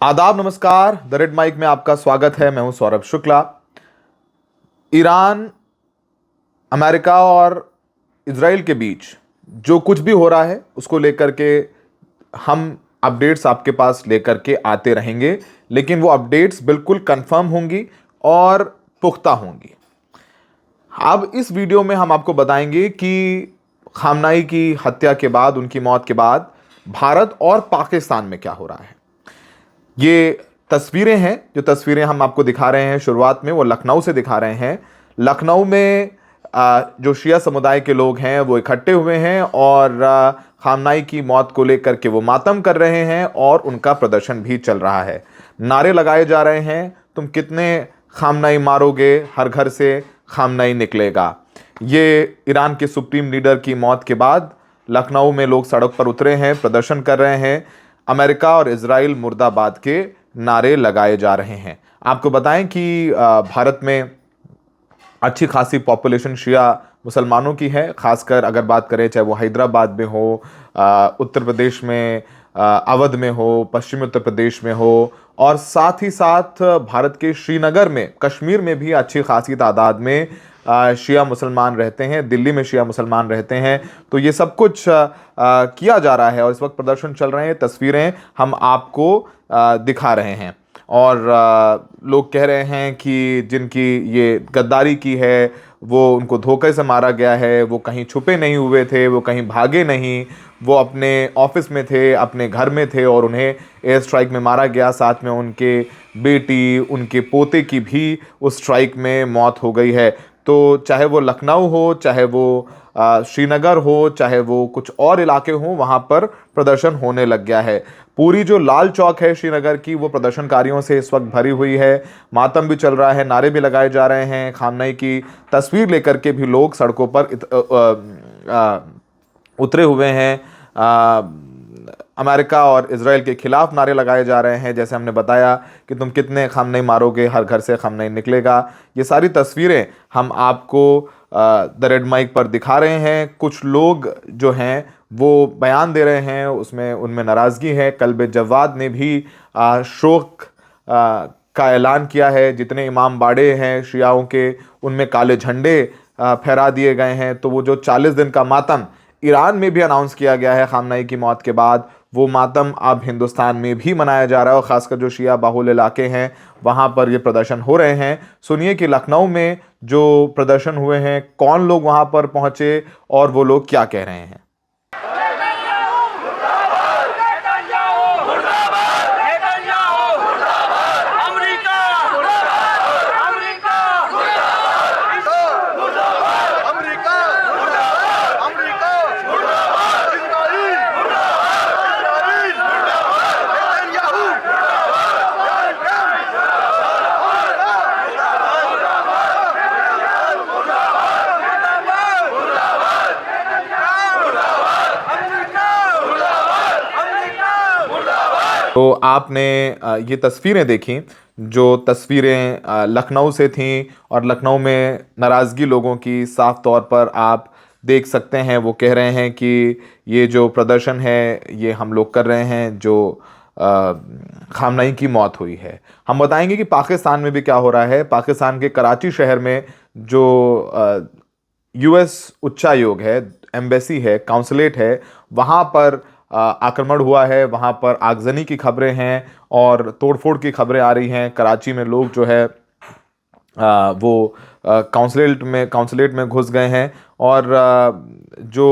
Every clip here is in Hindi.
आदाब, नमस्कार। द रेड माइक में आपका स्वागत है। मैं हूं सौरभ शुक्ला। ईरान, अमेरिका और इजराइल के बीच जो कुछ भी हो रहा है उसको लेकर के हम अपडेट्स आपके पास लेकर के आते रहेंगे, लेकिन वो अपडेट्स बिल्कुल कंफर्म होंगी और पुख्ता होंगी। अब इस वीडियो में हम आपको बताएंगे कि खामनाई की हत्या के बाद, उनकी मौत के बाद भारत और पाकिस्तान में क्या हो रहा है। ये तस्वीरें हैं, जो तस्वीरें हम आपको दिखा रहे हैं शुरुआत में, वो लखनऊ से दिखा रहे हैं। लखनऊ में जो शिया समुदाय के लोग हैं वो इकट्ठे हुए हैं और खामनाई की मौत को लेकर के वो मातम कर रहे हैं और उनका प्रदर्शन भी चल रहा है। नारे लगाए जा रहे हैं, तुम कितने खामनाई मारोगे, हर घर से खामनाई निकलेगा। ये ईरान के सुप्रीम लीडर की मौत के बाद लखनऊ में लोग सड़क पर उतरे हैं, प्रदर्शन कर रहे हैं। अमेरिका और इजराइल मुर्दाबाद के नारे लगाए जा रहे हैं। आपको बताएं कि भारत में अच्छी खासी पॉपुलेशन शिया मुसलमानों की है, खासकर अगर बात करें चाहे वो हैदराबाद में हो, उत्तर प्रदेश में अवध में हो, पश्चिमी उत्तर प्रदेश में हो, और साथ ही साथ भारत के श्रीनगर में, कश्मीर में भी अच्छी खासी तादाद में शिया मुसलमान रहते हैं। दिल्ली में शिया मुसलमान रहते हैं। तो ये सब कुछ किया जा रहा है और इस वक्त प्रदर्शन चल रहे हैं। तस्वीरें हम आपको दिखा रहे हैं और लोग कह रहे हैं कि जिनकी ये गद्दारी की है वो उनको धोखे से मारा गया है, वो कहीं छुपे नहीं हुए थे, वो कहीं भागे नहीं, वो अपने ऑफिस में थे, अपने घर में थे और उन्हें एयर स्ट्राइक में मारा गया। साथ में उनके बेटी, उनके पोते की भी उस स्ट्राइक में मौत हो गई है। तो चाहे वो लखनऊ हो, चाहे वो श्रीनगर हो, चाहे वो कुछ और इलाके हों, वहाँ पर प्रदर्शन होने लग गया है। पूरी जो लाल चौक है श्रीनगर की, वो प्रदर्शनकारियों से इस वक्त भरी हुई है। मातम भी चल रहा है, नारे भी लगाए जा रहे हैं। खामनेई की तस्वीर लेकर के भी लोग सड़कों पर उतरे हुए हैं। अमेरिका और इजराइल के खिलाफ नारे लगाए जा रहे हैं, जैसे हमने बताया कि तुम कितने खामनेई मारोगे, हर घर से खामनेई निकलेगा। ये सारी तस्वीरें हम आपको द रेड माइक पर दिखा रहे हैं। कुछ लोग जो हैं वो बयान दे रहे हैं, उसमें उनमें नाराज़गी है। कल्बे जवाद ने भी शोक का ऐलान किया है। जितने इमाम बाड़े हैं शियाओं के, उनमें काले झंडे फहरा दिए गए हैं। तो वो जो 40 दिन का मातम ईरान में भी अनाउंस किया गया है खामनेई की मौत के बाद, वो मातम अब हिंदुस्तान में भी मनाया जा रहा है और ख़ासकर जो शिया बाहुल इलाके हैं वहाँ पर ये प्रदर्शन हो रहे हैं। सुनिए कि लखनऊ में जो प्रदर्शन हुए हैं, कौन लोग वहाँ पर पहुँचे और वो लोग क्या कह रहे हैं। तो आपने ये तस्वीरें देखी, जो तस्वीरें लखनऊ से थीं और लखनऊ में नाराज़गी लोगों की साफ तौर पर आप देख सकते हैं। वो कह रहे हैं कि ये जो प्रदर्शन है ये हम लोग कर रहे हैं जो खामनेई की मौत हुई है। हम बताएंगे कि पाकिस्तान में भी क्या हो रहा है। पाकिस्तान के कराची शहर में जो यूएस उच्चायोग है, एम्बेसी है, काउंसलेट है, वहाँ पर आक्रमण हुआ है। वहाँ पर आगजनी की खबरें हैं और तोड़फोड़ की खबरें आ रही हैं। कराची में लोग जो है वो काउंसलेट में घुस गए हैं और जो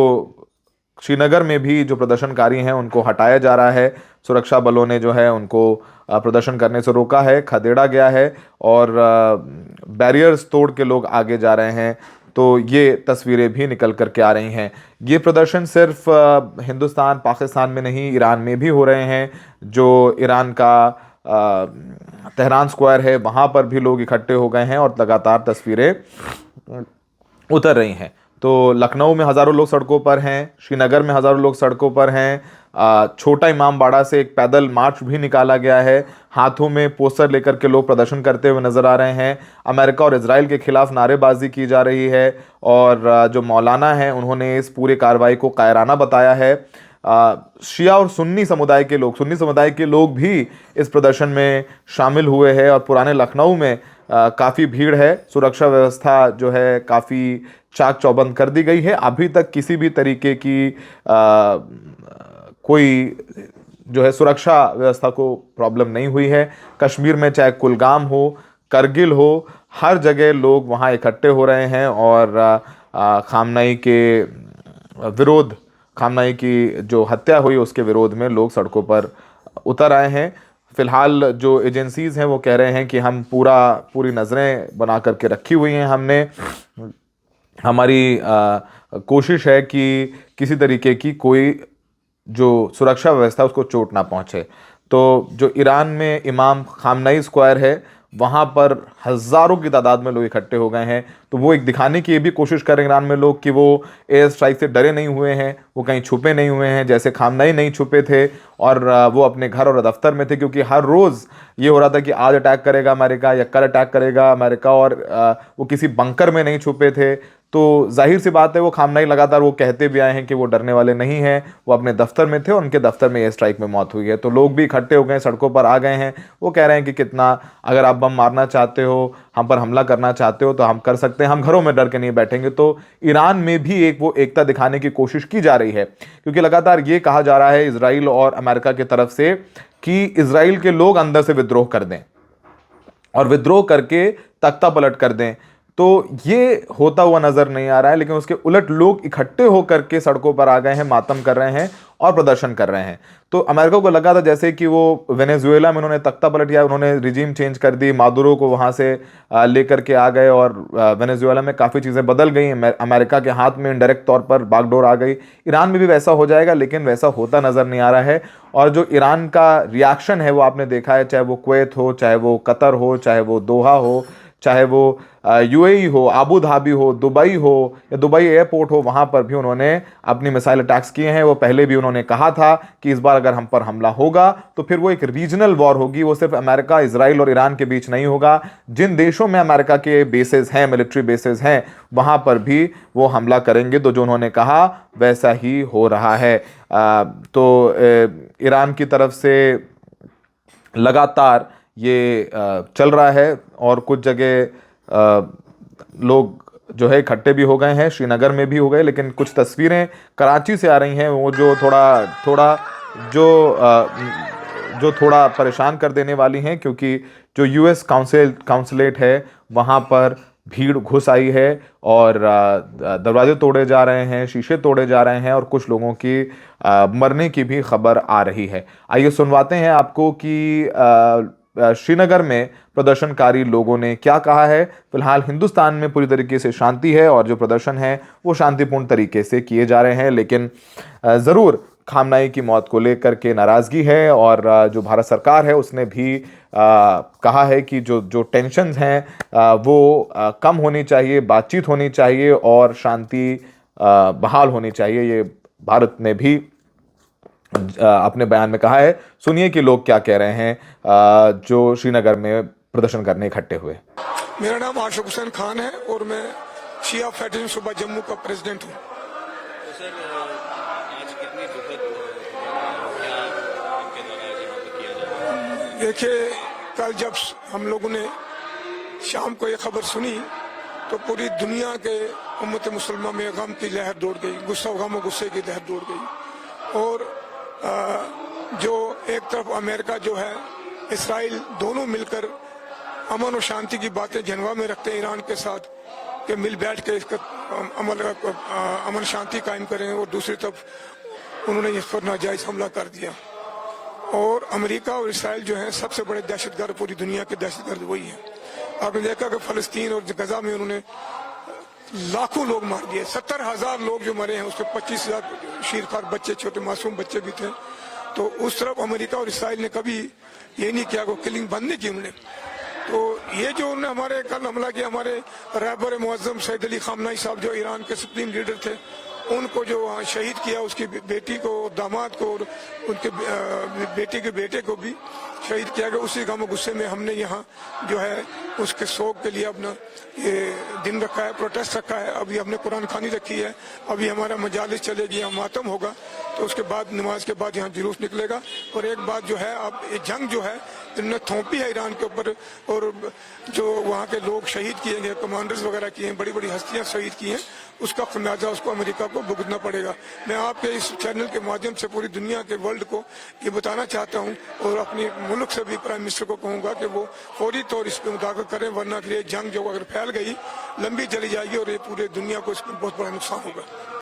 श्रीनगर में भी जो प्रदर्शनकारी हैं उनको हटाया जा रहा है। सुरक्षा बलों ने जो है उनको प्रदर्शन करने से रोका है, खदेड़ा गया है और बैरियर्स तोड़ के लोग आगे जा रहे हैं। तो ये तस्वीरें भी निकल कर के आ रही हैं। ये प्रदर्शन सिर्फ हिंदुस्तान, पाकिस्तान में नहीं, ईरान में भी हो रहे हैं। जो ईरान का तेहरान स्क्वायर है, वहाँ पर भी लोग इकट्ठे हो गए हैं और लगातार तस्वीरें उतर रही हैं। तो लखनऊ में हज़ारों लोग सड़कों पर हैं, श्रीनगर में हज़ारों लोग सड़कों पर हैं। छोटा इमाम बाड़ा से एक पैदल मार्च भी निकाला गया है। हाथों में पोस्टर लेकर के लोग प्रदर्शन करते हुए नजर आ रहे हैं। अमेरिका और इजराइल के खिलाफ नारेबाजी की जा रही है और जो मौलाना हैं उन्होंने इस पूरे कार्रवाई को कायराना बताया है। शिया और सुन्नी समुदाय के लोग भी इस प्रदर्शन में शामिल हुए हैं और पुराने लखनऊ में काफ़ी भीड़ है। सुरक्षा व्यवस्था जो है काफ़ी चाक चौबंद कर दी गई है। अभी तक किसी भी तरीके की कोई जो है सुरक्षा व्यवस्था को प्रॉब्लम नहीं हुई है। कश्मीर में चाहे कुलगाम हो, करगिल हो, हर जगह लोग वहाँ इकट्ठे हो रहे हैं और खामनाई की जो हत्या हुई उसके विरोध में लोग सड़कों पर उतर आए हैं। फिलहाल जो एजेंसीज हैं वो कह रहे हैं कि हम पूरी नज़रें बना करके रखी हुई हैं। हमारी कोशिश है कि किसी तरीके की कोई जो सुरक्षा व्यवस्था उसको चोट ना पहुंचे। तो जो ईरान में इमाम खामनई स्क्वायर है वहाँ पर हज़ारों की तादाद में लोग इकट्ठे हो गए हैं। तो वो एक दिखाने की ये भी कोशिश कर रहे हैं ईरान में लोग कि वो एयर स्ट्राइक से डरे नहीं हुए हैं, वो कहीं छुपे नहीं हुए हैं, जैसे खामनई नहीं छुपे थे और वो अपने घर और दफ्तर में थे। क्योंकि हर रोज़ ये हो रहा था कि आज अटैक करेगा अमेरिका या कल अटैक करेगा अमेरिका, और वो किसी बंकर में नहीं छुपे थे। तो जाहिर सी बात है वो खामनई लगातार वो कहते भी आए हैं कि वो डरने वाले नहीं हैं, वो अपने दफ्तर में थे और उनके दफ्तर में एयर स्ट्राइक में मौत हुई है। तो लोग भी इकट्ठे हो गए, सड़कों पर आ गए हैं। वो कह रहे हैं कि कितना, अगर आप बम मारना चाहते हो, हम पर हमला करना चाहते हो तो हम कर सकते हैं, हम घरों में डर के नहीं बैठेंगे। तो ईरान में भी एक वो एकता दिखाने की कोशिश की जा रही है, क्योंकि लगातार ये कहा जा रहा है इजराइल और अमेरिका की तरफ से कि इजराइल के लोग अंदर से विद्रोह कर दें और विद्रोह करके तख्ता पलट कर दें। तो ये होता हुआ नजर नहीं आ रहा है, लेकिन उसके उलट लोग इकट्ठे होकर के सड़कों पर आ गए हैं, मातम कर रहे हैं और प्रदर्शन कर रहे हैं। तो अमेरिका को लगा था जैसे कि वो वेनेजुएला में उन्होंने तख्ता पलट किया, उन्होंने रिजीम चेंज कर दी, मादुरो को वहाँ से लेकर के आ गए और वेनेजुएला में काफ़ी चीज़ें बदल गई। अमेरिका के हाथ में इनडायरेक्ट तौर पर बागडोर आ गई। ईरान में भी वैसा हो जाएगा, लेकिन वैसा होता नज़र नहीं आ रहा है। और जो ईरान का रिएक्शन है वो आपने देखा है, चाहे वो कुवैत हो, चाहे वो कतर हो, चाहे वो दोहा हो, चाहे वो यूएई हो, आबू धाबी हो, दुबई हो या दुबई एयरपोर्ट हो, वहाँ पर भी उन्होंने अपनी मिसाइल अटैक्स किए हैं। वो पहले भी उन्होंने कहा था कि इस बार अगर हम पर हमला होगा तो फिर वो एक रीजनल वॉर होगी, वो सिर्फ अमेरिका, इजराइल और ईरान के बीच नहीं होगा। जिन देशों में अमेरिका के बेसेस हैं, मिलिट्री बेसेस हैं, वहाँ पर भी वो हमला करेंगे। तो जो उन्होंने कहा वैसा ही हो रहा है। तो ईरान की तरफ से लगातार ये चल रहा है और कुछ जगह लोग जो है इकट्ठे भी हो गए हैं, श्रीनगर में भी हो गए। लेकिन कुछ तस्वीरें कराची से आ रही हैं वो जो थोड़ा परेशान कर देने वाली हैं, क्योंकि जो यूएस काउंसलेट है वहाँ पर भीड़ घुस आई है और दरवाजे तोड़े जा रहे हैं, शीशे तोड़े जा रहे हैं और कुछ लोगों की मरने की भी खबर आ रही है। आइए सुनवाते हैं आपको कि श्रीनगर में प्रदर्शनकारी लोगों ने क्या कहा है। फिलहाल हिंदुस्तान में पूरी तरीके से शांति है और जो प्रदर्शन है वो शांतिपूर्ण तरीके से किए जा रहे हैं, लेकिन ज़रूर खामनाई की मौत को लेकर के नाराज़गी है और जो भारत सरकार है उसने भी कहा है कि जो टेंशन्स हैं वो कम होनी चाहिए, बातचीत होनी चाहिए और शांति बहाल होनी चाहिए। ये भारत ने भी अपने बयान में कहा है। सुनिए कि लोग क्या कह रहे हैं जो श्रीनगर में प्रदर्शन करने इकट्ठे हुए। मेरा नाम आशिक हुसैन खान है और मैं शिया फेडरेशन सूबा जम्मू का प्रेसिडेंट हूँ। तो सर आज कितनी दुखद क्या आपके द्वारा यहाँ पे किया जा रहा है? देखिए, कल जब हम लोगों ने शाम को ये खबर सुनी तो पूरी दुनिया के उम्मत मुसलमान में गम की लहर दौड़ गई, गम और गुस्से की लहर दौड़ गई। और जो एक तरफ अमेरिका जो है, इसराइल, दोनों मिलकर अमन और शांति की बातें जनवा में रखते हैं ईरान के साथ कि मिल बैठ के इसका अमन शांति कायम करें, और दूसरी तरफ उन्होंने इस पर नाजायज हमला कर दिया। और अमेरिका और इसराइल जो है सबसे बड़े दहशतगर्द, पूरी दुनिया के दहशतगर्द वही है। आपने देखा कि फलस्तीन और गजा में उन्होंने लाखों लोग मार दिए, 70,000 लोग जो मरे हैं उसके 25,000 शीरखार बच्चे, छोटे मासूम बच्चे भी थे। तो उस तरफ अमेरिका और इसराइल ने कभी ये नहीं किया, को किलिंग बंद नहीं की उन्होंने। तो ये जो उन्होंने हमारे कल हमला किया, हमारे रहबर मुअज्जम सैयद अली खामनाई साहब जो ईरान के सुप्रीम लीडर थे, उनको जो शहीद किया, उसकी बेटी को, दामाद को और उनके बेटी के बेटे को भी, शहीद किया गया, उसी गम गुस्से में हमने यहाँ जो है उसके शोक के लिए अपना ये दिन रखा है, प्रोटेस्ट रखा है। अभी हमने कुरान खानी रखी है, अभी हमारा मजालिस चलेगी, यहाँ मातम होगा, तो उसके बाद नमाज के बाद यहाँ जुलूस निकलेगा। और एक बात जो है, अब ये जंग जो है इन्होंने थोपी है ईरान के ऊपर, और जो वहाँ के लोग शहीद किए गए, कमांडर्स वगैरह किए हैं, बड़ी बड़ी हस्तियाँ शहीद की हैं, उसका खमियाजा उसको अमेरिका को भुगतना पड़ेगा। मैं आपके इस चैनल के माध्यम से पूरी दुनिया के वर्ल्ड को ये बताना चाहता हूँ, और अपनी मुल्क से भी प्राइम मिनिस्टर को कहूँगा कि वो फौरी तौर इस पर मुदाखलत करें, वरना फिर ये जंग जो अगर फैल गई लंबी चली जाएगी और ये पूरे दुनिया को इसमें बहुत बड़ा नुकसान होगा।